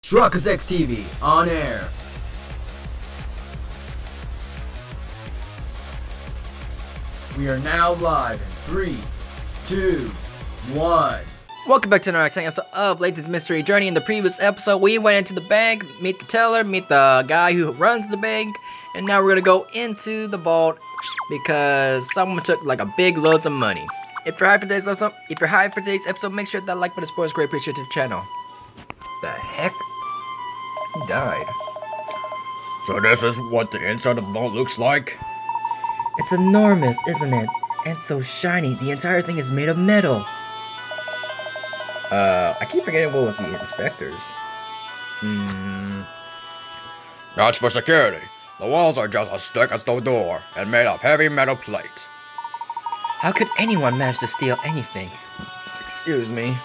Truckers TV on air. We are now live in 3, 2, 1. Welcome back to another exciting episode of Layton's Mystery Journey. In the previous episode, we went into the bank, meet the teller, meet the guy who runs the bank, and now we're gonna go into the vault because someone took like a big loads of money. If you're hyped for today's episode, make sure that like button spoils great. Appreciate the channel. The heck? Who died? So this is what the inside of the vault looks like? It's enormous, isn't it? And so shiny. The entire thing is made of metal. I keep forgetting what with the inspectors. That's for security. The walls are just as thick as the door and made of heavy metal plate. How could anyone manage to steal anything? Excuse me.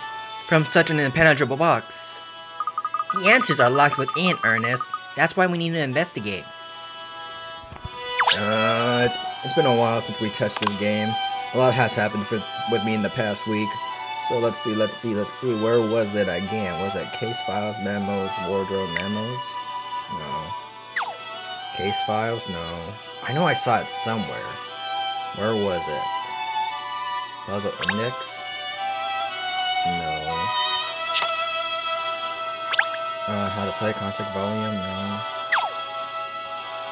From such an impenetrable box? The answers are locked within, Ernest. That's why we need to investigate. It's been a while since we touched this game. A lot has happened with me in the past week. So let's see. Where was it again? Was it case files, memos, wardrobe memos? No. Case files? No. I know I saw it somewhere. Where was it? Puzzle index? No. How to play contact volume? No.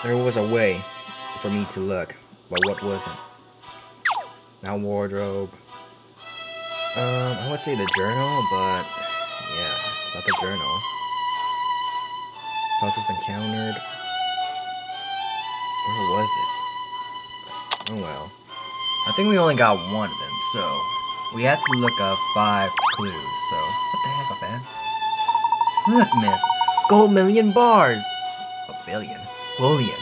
There was a way for me to look, but what was it? Not wardrobe. I would say the journal, but yeah, it's not the journal. Puzzles encountered. Where was it? Oh well. I think we only got one of them, so we had to look up 5 clues. So what the heck, man? Look, miss, gold million bars. A billion, bullion,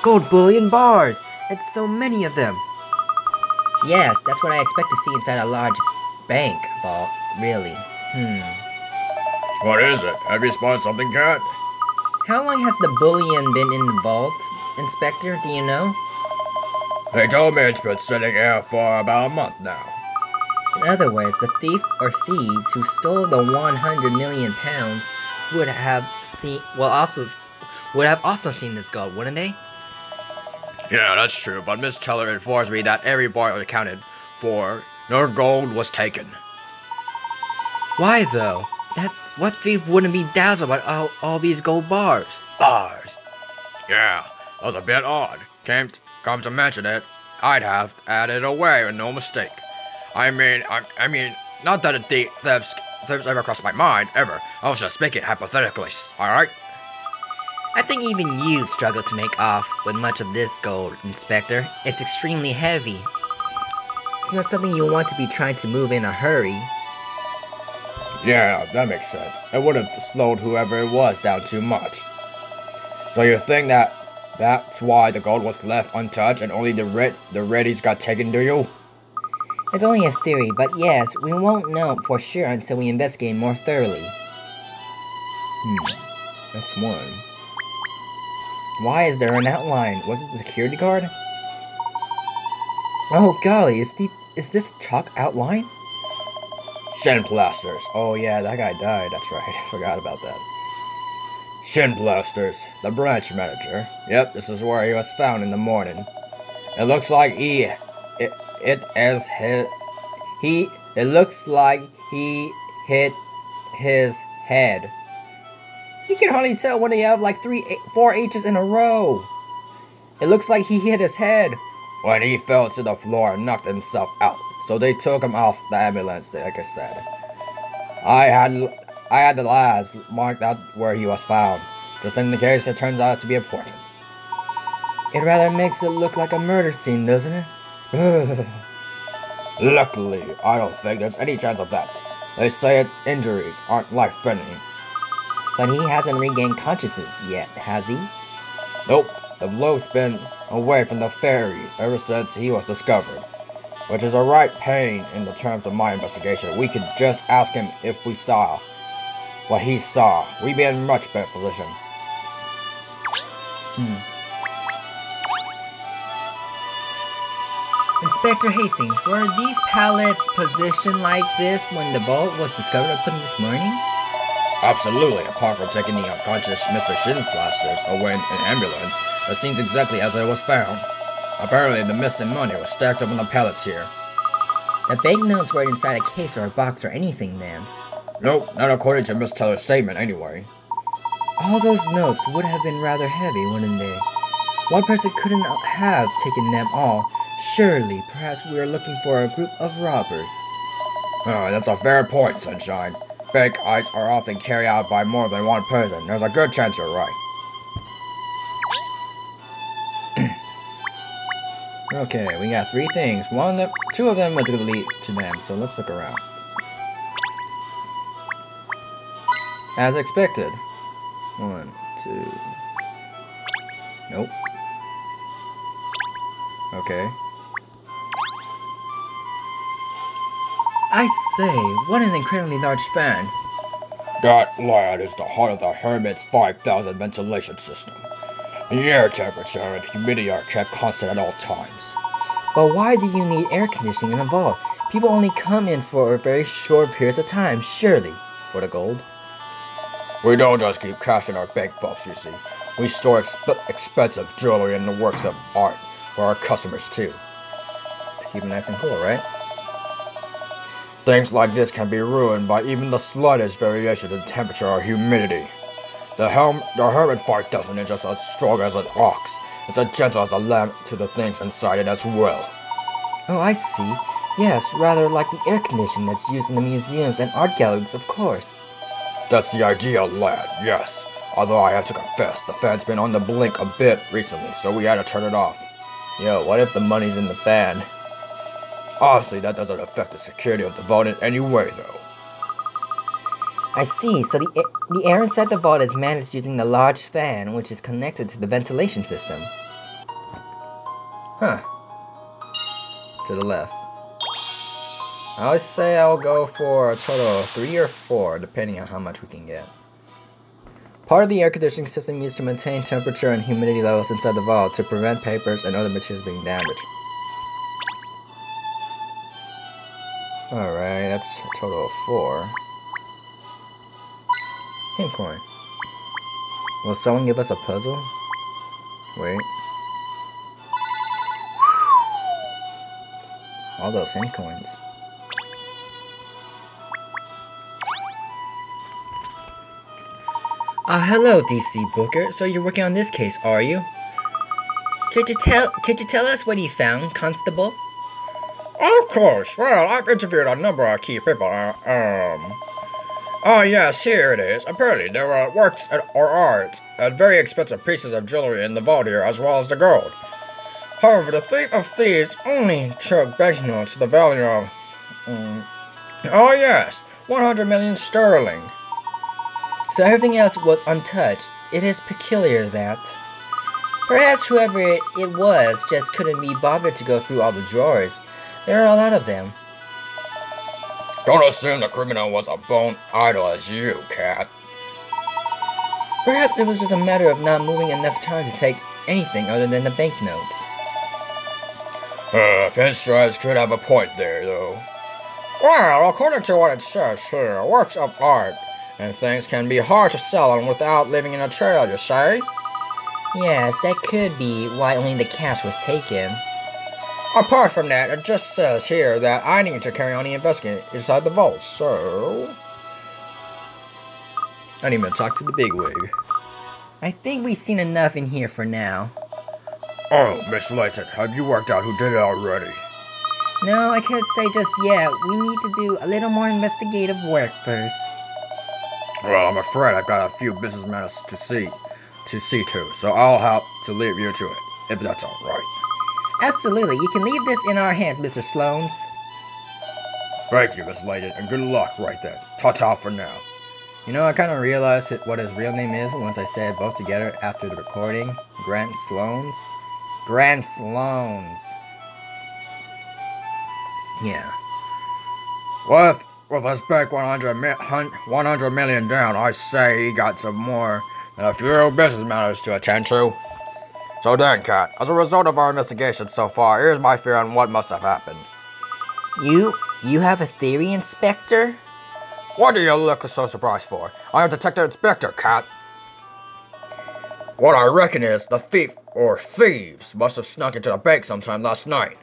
gold bullion bars. It's so many of them. Yes, that's what I expect to see inside a large bank vault, really. What is it? Have you spotted something, Cat? How long has the bullion been in the vault? Inspector, do you know? They told me it's been sitting here for about a month now. In other words, the thief or thieves who stole the 100 million pounds would have also seen this gold, wouldn't they? Yeah, that's true, but Miss Teller informs me that every bar was accounted for. No gold was taken. Why though? What thief wouldn't be dazzled by all these gold bars? Bars? Yeah, that was a bit odd. Come to mention it, I'd have added away with no mistake. I mean, not that a thieves ever crossed my mind, ever. I was just speaking hypothetically, alright? I think even you struggle to make off with much of this gold, Inspector. It's extremely heavy. It's not something you want to be trying to move in a hurry. Yeah, that makes sense. It would have slowed whoever it was down too much. So you think that's why the gold was left untouched and only the readies got taken, do you? It's only a theory, but yes, we won't know for sure until we investigate more thoroughly. That's one. Why is there an outline? Was it the security guard? Oh golly, is this chalk outline? Shin plasters. Oh yeah, that guy died, that's right, I forgot about that. Shin plasters, the branch manager. Yep, this is where he was found in the morning. It looks like he hit his head. You can hardly tell when they have like 4 H's in a row. It looks like he hit his head. When he fell to the floor and knocked himself out, so they took him off the ambulance, like I said. I had the lads marked out where he was found, just in the case it turns out to be important. It rather makes it look like a murder scene, doesn't it? Luckily, I don't think there's any chance of that. They say its injuries aren't life-threatening. But he hasn't regained consciousness yet, has he? Nope, the bloke's been away from the ferries ever since he was discovered. Which is a right pain in the terms of my investigation. We could just ask him if we saw what he saw. We'd be in much better position. Inspector Hastings, were these pallets positioned like this when the vault was discovered open this morning? Absolutely, apart from taking the unconscious Mr. Shin's plasters away in an ambulance, it seems exactly as it was found. Apparently, the missing money was stacked up on the pallets here. The banknotes weren't inside a case or a box or anything then. Nope, not according to Miss Teller's statement anyway. All those notes would have been rather heavy, wouldn't they? One person couldn't have taken them all. Surely, perhaps we are looking for a group of robbers. Oh, that's a fair point, Sunshine. Bank heists are often carried out by more than one person. There's a good chance you're right. Okay, we got 3 things. Two of them would lead to them, so let's look around. As expected. 1, 2. Nope. Okay. I say, what an incredibly large fan. That lad is the heart of the Hermit's 5,000 ventilation system. The air temperature and humidity are kept constant at all times. But why do you need air conditioning in a vault? People only come in for very short periods of time, surely. For the gold? We don't just keep cash in our bank vaults, you see. We store expensive jewelry and the works of art for our customers too. To keep it nice and cool, right? Things like this can be ruined by even the slightest variation in temperature or humidity. The Hermit 5000 is just as strong as an ox. It's as gentle as a lamb to the things inside it as well. Oh, I see. Yes, rather like the air conditioning that's used in the museums and art galleries, of course. That's the idea, lad, yes. Although I have to confess, the fan's been on the blink a bit recently, so we had to turn it off. Yo, what if the money's in the fan? Honestly, that doesn't affect the security of the vault in any way, though. I see, so the air inside the vault is managed using the large fan, which is connected to the ventilation system. Huh. To the left. I always say I'll go for a total of 3 or 4, depending on how much we can get. Part of the air conditioning system used to maintain temperature and humidity levels inside the vault to prevent papers and other materials being damaged. Alright, that's a total of 4. Hint coin. Will someone give us a puzzle? Wait. All those hint coins. Hello, DC Booker. So you're working on this case, are you? Could you tell us what you found, Constable? Of course. Well, I've interviewed a number of key people. Oh yes, here it is. Apparently there were works or art and very expensive pieces of jewelry in the vault here, as well as the gold. However, the thief of thieves only took banknotes to the value of, oh yes, 100 million sterling. So everything else was untouched. It is peculiar that perhaps whoever it was just couldn't be bothered to go through all the drawers. There are a lot of them. Don't assume the criminal was a bone idle as you, Cat. Perhaps it was just a matter of not moving enough time to take anything other than the banknotes. Pinstripes could have a point there, though. Well, according to what it says here, works of art and things can be hard to sell on without leaving a trail, you say? Yes, that could be why only the cash was taken. Apart from that, it just says here that I need to carry on the investigation inside the vault, so... I need to talk to the bigwig. I think we've seen enough in here for now. Oh, Miss Layton, have you worked out who did it already? No, I can't say just yet. We need to do a little more investigative work first. Well, I'm afraid I've got a few business matters to see to, so I'll have to leave you to it, if that's alright. Absolutely, you can leave this in our hands, Mr. Sloanes. Thank you, Miss Layton, and good luck right then. Ta-ta for now. You know, I kind of realized what his real name is once I said it both together after the recording. Grant Sloanes. Grant Sloanes. Yeah. Well, with us back 100 million down, I say he got some more than a few business matters to attend to. So then, Cat, as a result of our investigation so far, here's my fear on what must have happened. You have a theory, Inspector? What do you look so surprised for? I am Detective Inspector, Cat. What I reckon is the thief or thieves must have snuck into the bank sometime last night.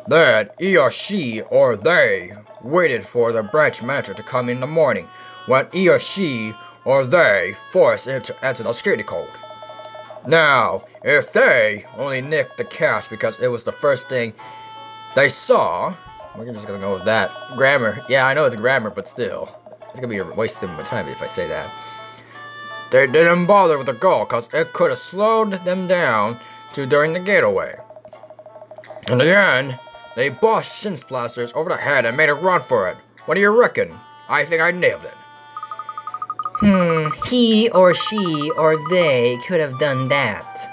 Then he or she or they waited for the branch manager to come in the morning when he or she or they forced him to enter the security code. Now, if they only nicked the cash because it was the first thing they saw, we're just gonna go with that. Grammar. Yeah, I know it's grammar, but still. It's gonna be a waste of my time if I say that. They didn't bother with the goal because it could have slowed them down during the getaway. In the end, they bossed shin splasters over the head and made a run for it. What do you reckon? I think I nailed it. He or she or they could have done that.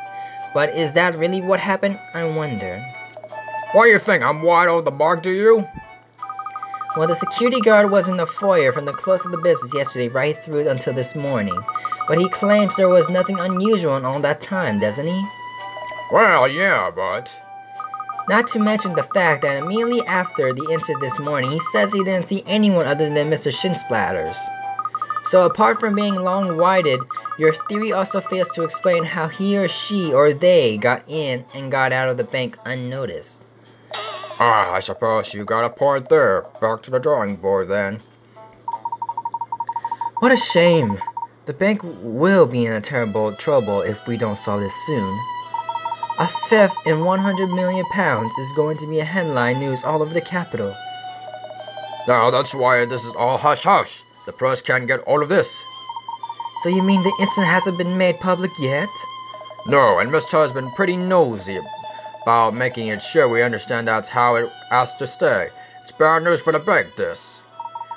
But is that really what happened? I wonder. What do you think? I'm wide on the mark, do you? Well, the security guard was in the foyer from the close of the business yesterday right through until this morning. But he claims there was nothing unusual in all that time, doesn't he? Well, yeah, but... Not to mention the fact that immediately after the incident this morning, he says he didn't see anyone other than Mr. Shinsplatters. So apart from being long-winded, your theory also fails to explain how he or she or they got in and got out of the bank unnoticed. I suppose you got a point there. Back to the drawing board then. What a shame. The bank will be in a terrible trouble if we don't solve this soon. A theft in 100 million pounds is going to be a headline news all over the capital. Now that's why this is all hush-hush. The press can't get all of this. So you mean the incident hasn't been made public yet? No, and Miss Cho has been pretty nosy about making it sure we understand that's how it has to stay. It's bad news for the bank, this.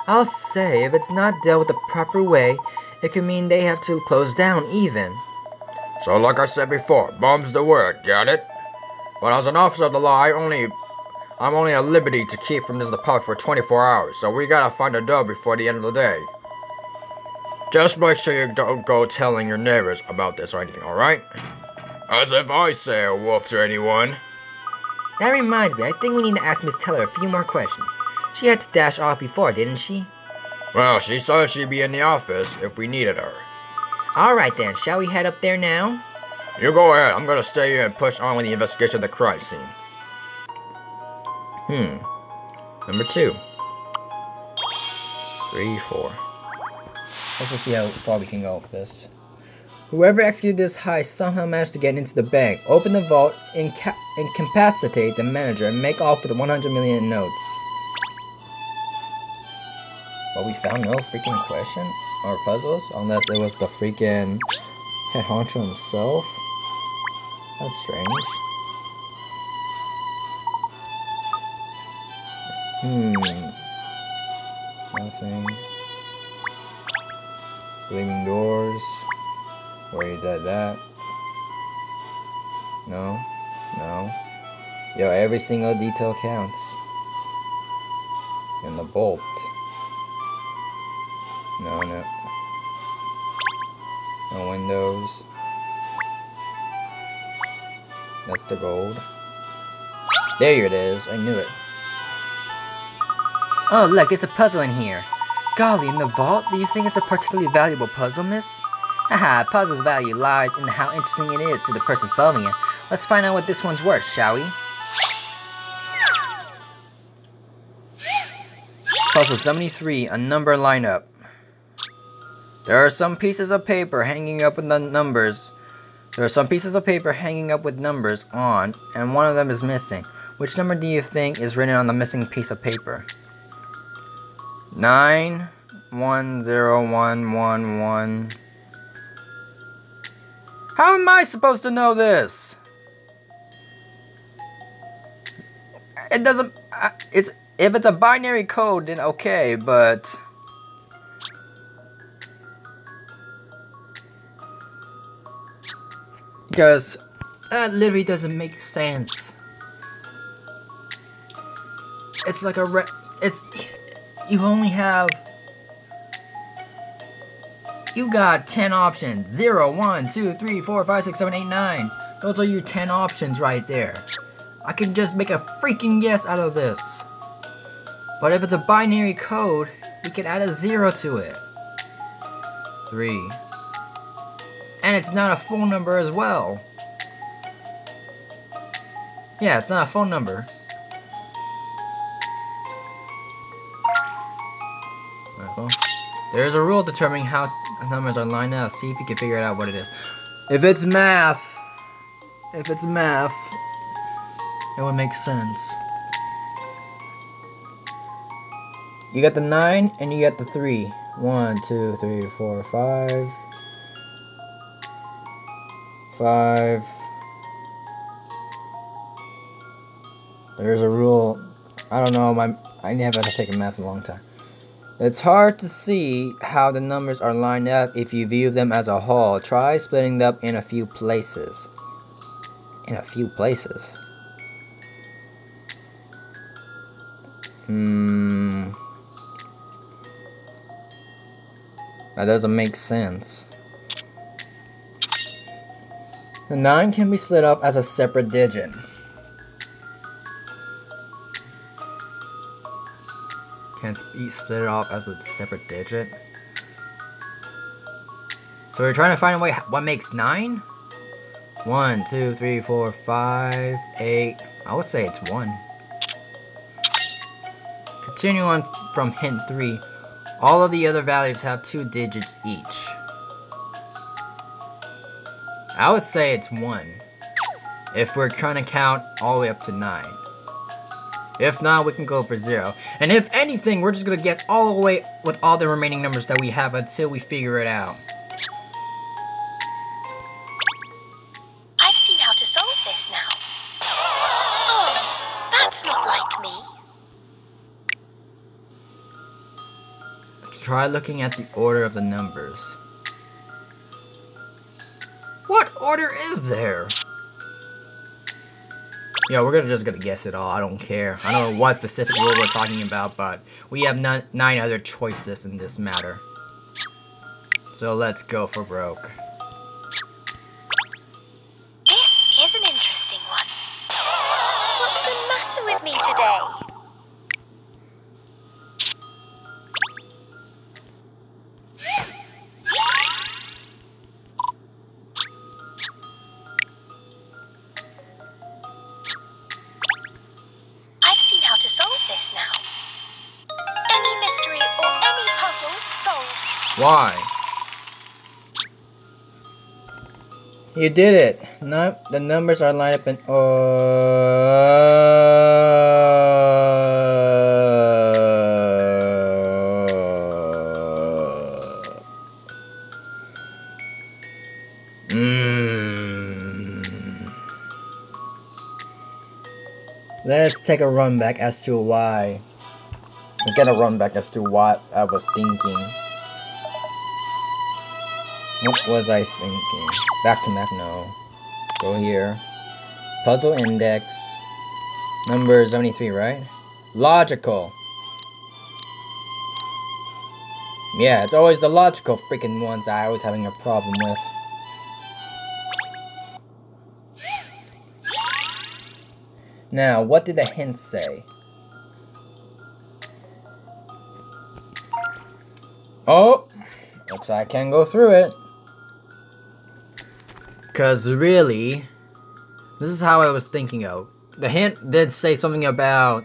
I'll say, if it's not dealt with the proper way, it could mean they have to close down even. So like I said before, bum's the word, get it? But as an officer of the law, I'm only at liberty to keep from this department for 24 hours, so we gotta find a dough before the end of the day. Just make sure you don't go telling your neighbors about this or anything, alright? As if I say a wolf to anyone. That reminds me, I think we need to ask Miss Teller a few more questions. She had to dash off before, didn't she? Well, she said she'd be in the office if we needed her. Alright then, shall we head up there now? You go ahead, I'm gonna stay here and push on with the investigation of the crime scene. Number 2. 3, 4. Let's just see how far we can go with this. Whoever executed this heist somehow managed to get into the bank, open the vault, incapacitate the manager, and make off with the 100 million notes. But we found no freaking question or puzzles, unless it was the freaking head honcho himself. That's strange. Nothing. Gleaming doors. Where you did that? No. No. Yo, every single detail counts. And the bolt. No, no. No windows. That's the gold. There it is. I knew it. Oh, look, it's a puzzle in here. Golly, in the vault? Do you think it's a particularly valuable puzzle, miss? Haha, puzzle's value lies in how interesting it is to the person solving it. Let's find out what this one's worth, shall we? Puzzle 73, a number lineup. There are some pieces of paper hanging up with the numbers. There are some pieces of paper hanging up with numbers on, and one of them is missing. Which number do you think is written on the missing piece of paper? 910111. How am I supposed to know this? It doesn't. If it's a binary code, then okay, but. Because that literally doesn't make sense. It's like a you only have, you got 10 options. 0, 1, 2, 3, 4, 5, 6, 7, 8, 9. Those are your 10 options right there. I can just make a freaking guess out of this. But if it's a binary code, we could add a 0 to it. 3. And it's not a phone number as well. Yeah, it's not a phone number. Alright, well, there's a rule determining how numbers are lined up. See if you can figure out what it is. If it's math, it would make sense. You got the 9 and you got the 3. 1, 2, 3, 4, 5. 5. There's a rule. I don't know. I never had to take a math in a long time. It's hard to see how the numbers are lined up if you view them as a whole. Try splitting them up in a few places. In a few places. That doesn't make sense. The 9 can be split up as a separate digit. Can be split off as a separate digit. So we're trying to find a way. What makes 9? 1, 2, 3, 4, 5, 8. I would say it's 1. Continue on from hint 3. All of the other values have 2 digits each. I would say it's 1. If we're trying to count all the way up to 9. If not, we can go for 0. And if anything, we're just gonna guess all the way with all the remaining numbers that we have until we figure it out. I've seen how to solve this now. Oh, that's not like me. Try looking at the order of the numbers. What order is there? Yeah, we're just gonna guess it all. I don't care. I don't know what specific rule we're talking about, but we have 9 other choices in this matter. So let's go for broke. This is an interesting one. What's the matter with me today? I've seen how to solve this now. Any mystery or any puzzle solved. Why? You did it. No, the numbers are lined up in. Let's take a run back as to why. Let's get a run back as to what I was thinking. What was I thinking? Back to math, no. Go here. Puzzle index. Number 73, right? Logical. Yeah, it's always the logical freaking ones I was having a problem with. Now, what did the hint say? Oh! Looks like I can go through it. Cause really, this is how I was thinking of. The hint did say something about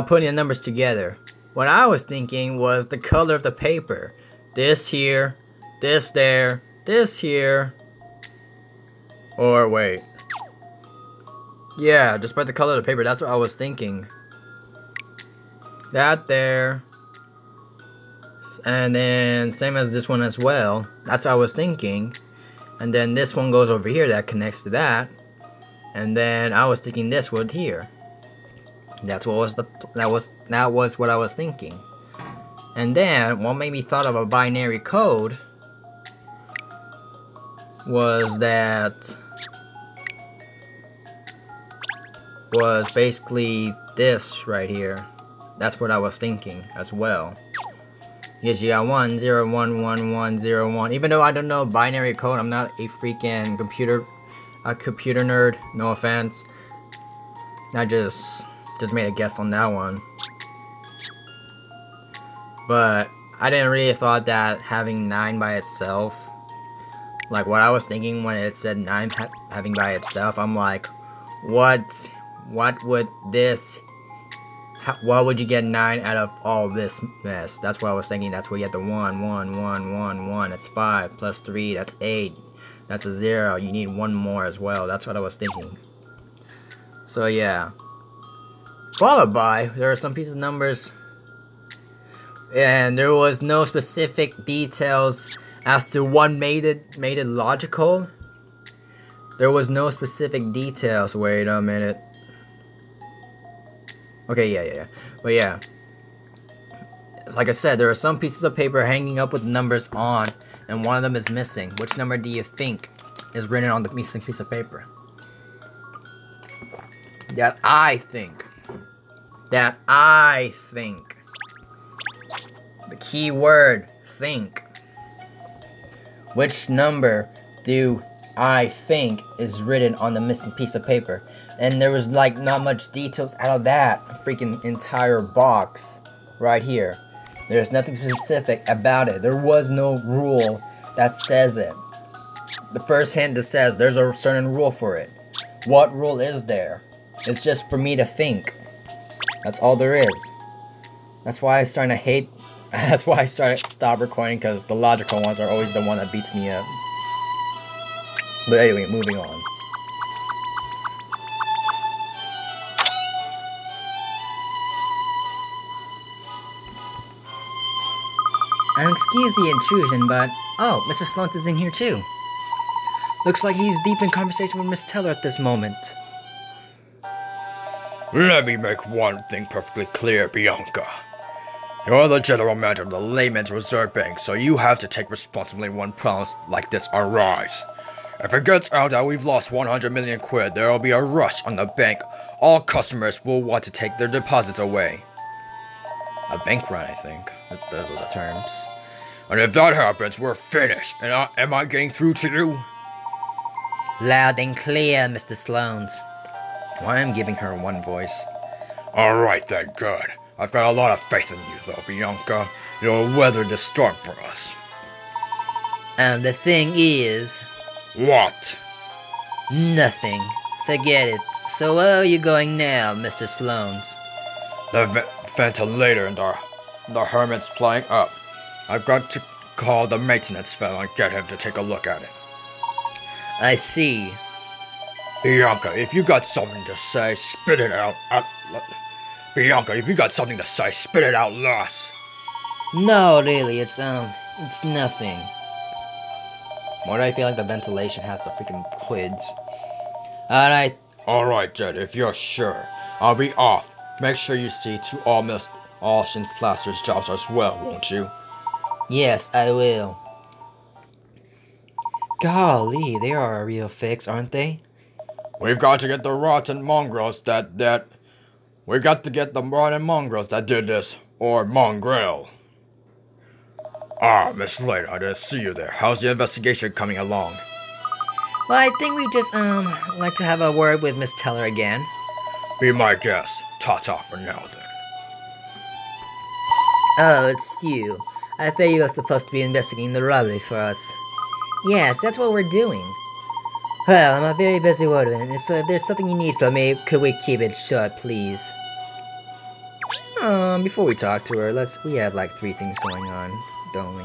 putting the numbers together. What I was thinking was the color of the paper. This here, this there, this here. Or wait. Yeah, just by the color of the paper, that's what I was thinking. That there. And then same as this one as well. That's what I was thinking. And then this one goes over here that connects to that. And then I was thinking this would here. That was what I was thinking. And then what made me thought of a binary code was basically this right here. That's what I was thinking as well. Yes, you got 1 0 1 1 1 0 1. Even though I don't know binary code, I'm not a freaking computer nerd. No offense. I just made a guess on that one. But I didn't really thought that having 9 by itself, like what I was thinking when it said 9 having by itself, I'm like, what would this, what would you get 9 out of all this mess? That's what I was thinking. That's where you get the 1, 1, 1, 1, 1. That's 5 plus 3. That's 8. That's a 0. You need 1 more as well. That's what I was thinking. So yeah. Followed by, there are some pieces of numbers, and there was no specific details as to what made it logical. There was no specific details. Wait a minute. Okay, yeah. But yeah. Like I said, there are some pieces of paper hanging up with numbers on, and one of them is missing. Which number do you think is written on the missing piece of paper? That I think. The key word, think. Which number do I think is written on the missing piece of paper? And there was like not much details out of that freaking entire box right here. There's nothing specific about it. There was no rule that says it. The first hint that says there's a certain rule for it. What rule is there? It's just for me to think. That's all there is. That's why I started to hate. That's why I stop recording, because the logical ones are always the one that beats me up. But anyway, moving on. Excuse the intrusion, but oh, Mr. Slunt is in here too. Looks like he's deep in conversation with Miss Teller at this moment. Let me make one thing perfectly clear, Bianca. You're the general manager of the Layman's Reserve Bank, so you have to take responsibility when problems like this arise. If it gets out that we've lost 100 million quid, there will be a rush on the bank. All customers will want to take their deposits away. A bank run, I think. Those are the terms. And if that happens, we're finished. And am I getting through to you? Loud and clear, Mr. Sloans. Well, I am giving her one voice. Alright then, good. I've got a lot of faith in you though, Bianca. You'll weather this storm for us. And the thing is... What? Nothing. Forget it. So where are you going now, Mr. Sloans? The ventilator and the hermit's playing up. I've got to call the maintenance fellow and get him to take a look at it. I see. Bianca, if you got something to say, spit it out. Bianca, if you got something to say, spit it out, Loss. No, really, it's nothing. Why do I feel like the ventilation has the freaking quids? Alright, Jed, if you're sure. I'll be off. Make sure you see to all Shin's Plaster's jobs as well, won't you? Yes, I will. Golly, they are a real fix, aren't they? We've got to get the rotten mongrels that did this, or mongrel. Ah, Miss Layton, I didn't see you there. How's the investigation coming along? Well, I think we just, like to have a word with Miss Teller again. Be my guest. Ta-ta for now, then. Oh, it's you. I thought you were supposed to be investigating the robbery for us. Yes, that's what we're doing. Well, I'm a very busy warden, so if there's something you need from me, could we keep it short, please? Before we talk to her, we have like 3 things going on, don't we?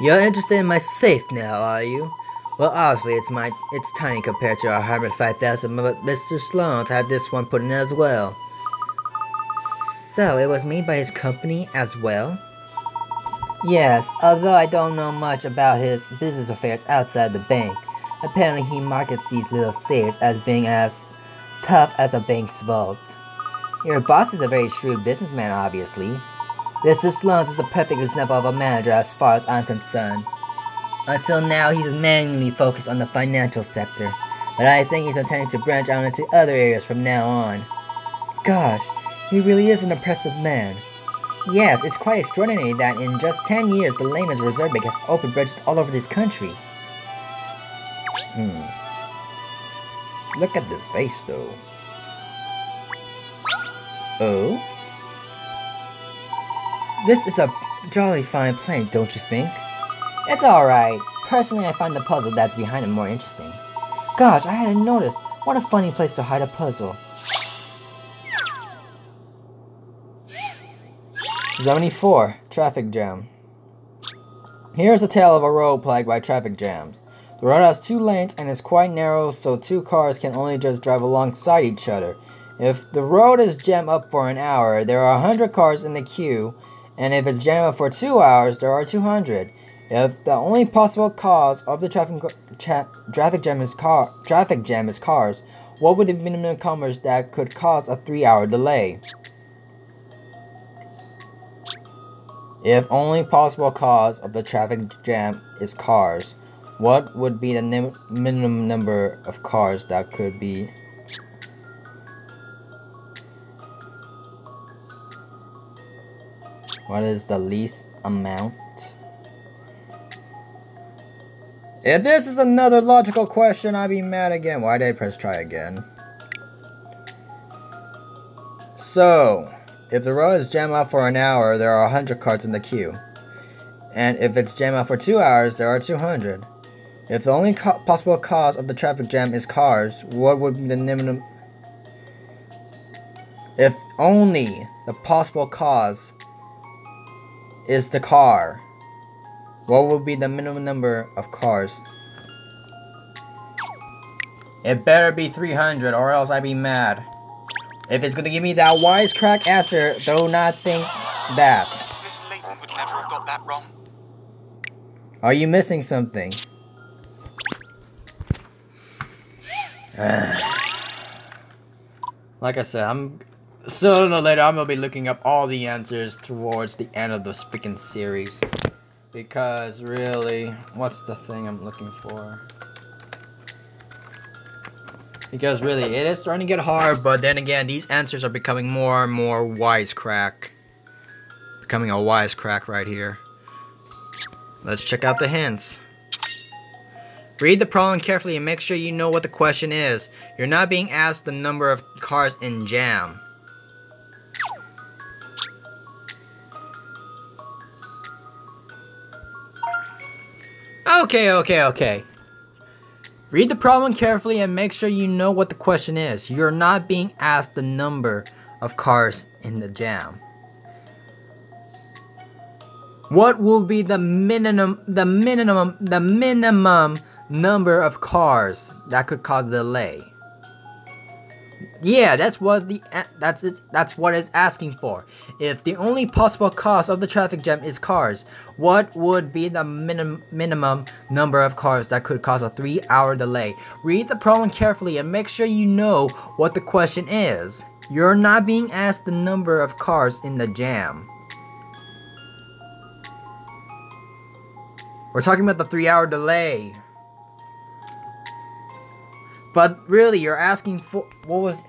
You're interested in my safe now, are you? Well, obviously it's tiny compared to our Harvard 5000, but Mr. Sloan had this one put in as well. So, it was made by his company as well? Yes, although I don't know much about his business affairs outside the bank. Apparently he markets these little safes as being as tough as a bank's vault. Your boss is a very shrewd businessman, obviously. Mr. Sloan is the perfect example of a manager as far as I'm concerned. Until now, he's mainly focused on the financial sector, but I think he's intending to branch out into other areas from now on. Gosh, he really is an impressive man. Yes, it's quite extraordinary that in just 10 years, the Layman's Reserve Bank has opened branches all over this country. Look at this face, though. Oh? This is a jolly fine plane, don't you think? It's alright. Personally, I find the puzzle that's behind it more interesting. Gosh, I hadn't noticed. What a funny place to hide a puzzle. Zone 4, Traffic Jam. Here's a tale of a road plagued by traffic jams. The road has 2 lanes and is quite narrow, so 2 cars can only just drive alongside each other. If the road is jammed up for an hour, there are 100 cars in the queue, and if it's jammed up for 2 hours, there are 200. If the only possible cause of the traffic jam is cars, what would the minimum numbers that could cause a 3-hour delay? If only possible cause of the traffic jam is cars, what would be the minimum number of cars that could be? What is the least amount? If this is another logical question, I'd be mad again. Why did I press try again? So, if the road is jammed up for an hour, there are 100 cars in the queue. And if it's jammed up for 2 hours, there are 200. If the only possible cause of the traffic jam is cars, what would be the minimum? If only the possible cause is the car, what would be the minimum number of cars? It better be 300 or else I'd be mad. If it's gonna give me that wisecrack answer, do not think that. Miss Layton would never have got that wrong. Are you missing something? Like I said, sooner or later I'm gonna be looking up all the answers towards the end of this freaking series. Because really, what's the thing I'm looking for? Because really, it is starting to get hard, but then again, these answers are becoming more and more wisecrack. Becoming a wisecrack right here. Let's check out the hints. Read the problem carefully and make sure you know what the question is. You're not being asked the number of cars in jam. Okay. Read the problem carefully and make sure you know what the question is. You're not being asked the number of cars in the jam. What will be the minimum number of cars that could cause a delay? Yeah, that's what it's asking for. If the only possible cause of the traffic jam is cars, what would be the minimum number of cars that could cause a 3-hour delay? Read the problem carefully and make sure you know what the question is. You're not being asked the number of cars in the jam. We're talking about the 3-hour delay. But really, you're asking for, what was,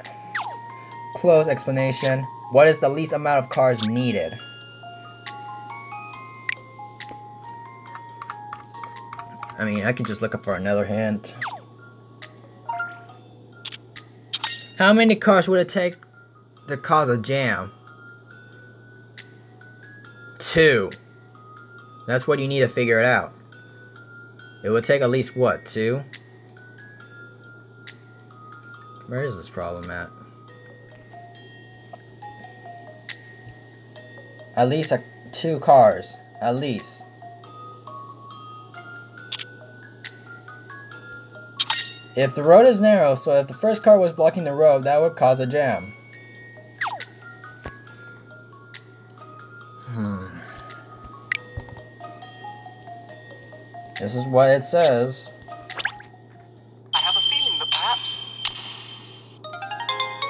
close explanation. What is the least amount of cars needed? I mean, I could just look up for another hint. How many cars would it take to cause a jam? 2. That's what you need to figure it out. It would take at least what, 2? Where is this problem at? At least 2 cars. At least. If the road is narrow, so if the first car was blocking the road, that would cause a jam. This is what it says. I have a feeling that perhaps...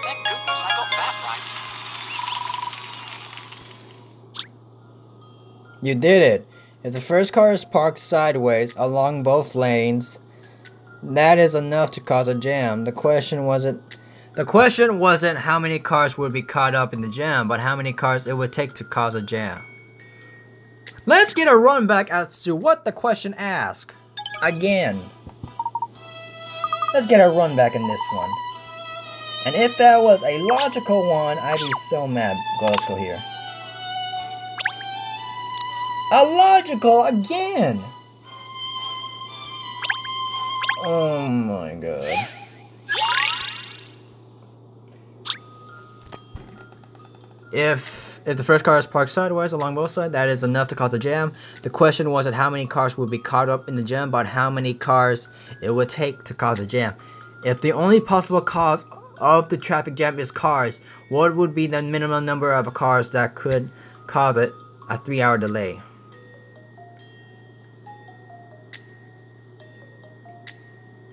Thank goodness I got that right. You did it. If the first car is parked sideways along both lanes, that is enough to cause a jam. The question wasn't how many cars would be caught up in the jam, but how many cars it would take to cause a jam. Let's get a run back as to what the question asked. Again. Let's get a run back in this one. And if that was a logical one, I'd be so mad. Let's go here. Illogical again! Oh my god. If the first car is parked sideways along both sides, that is enough to cause a jam. The question wasn't how many cars would be caught up in the jam, but how many cars it would take to cause a jam. If the only possible cause of the traffic jam is cars, what would be the minimum number of cars that could cause a 3-hour delay?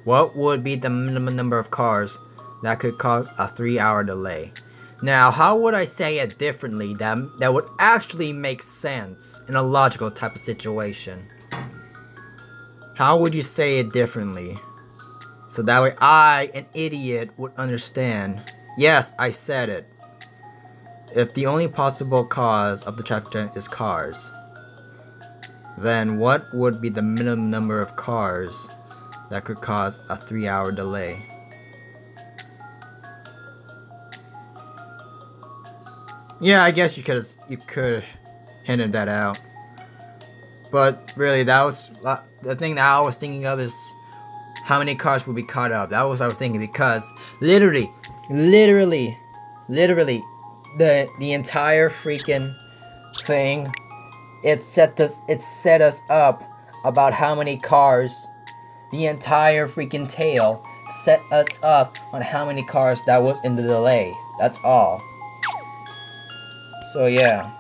What would be the minimum number of cars that could cause a 3-hour delay? Now, how would I say it differently that would actually make sense in a logical type of situation? How would you say it differently? So that way I, an idiot, would understand. Yes, I said it. If the only possible cause of the traffic jam is cars, then what would be the minimum number of cars that could cause a 3-hour delay? Yeah, I guess you could hinted that out. But really, that was the thing that I was thinking of is how many cars would be caught up. That was what I was thinking, because literally, the entire freaking thing, it set us up about how many cars. The entire freaking tale set us up on how many cars that was in the delay. That's all. So yeah,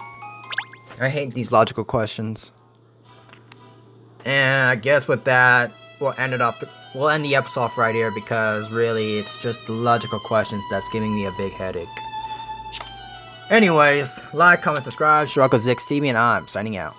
I hate these logical questions. And I guess with that, we'll end the episode off right here, because really it's just the logical questions that's giving me a big headache. Anyways, like, comment, subscribe, StrugglesXTV, and I'm signing out.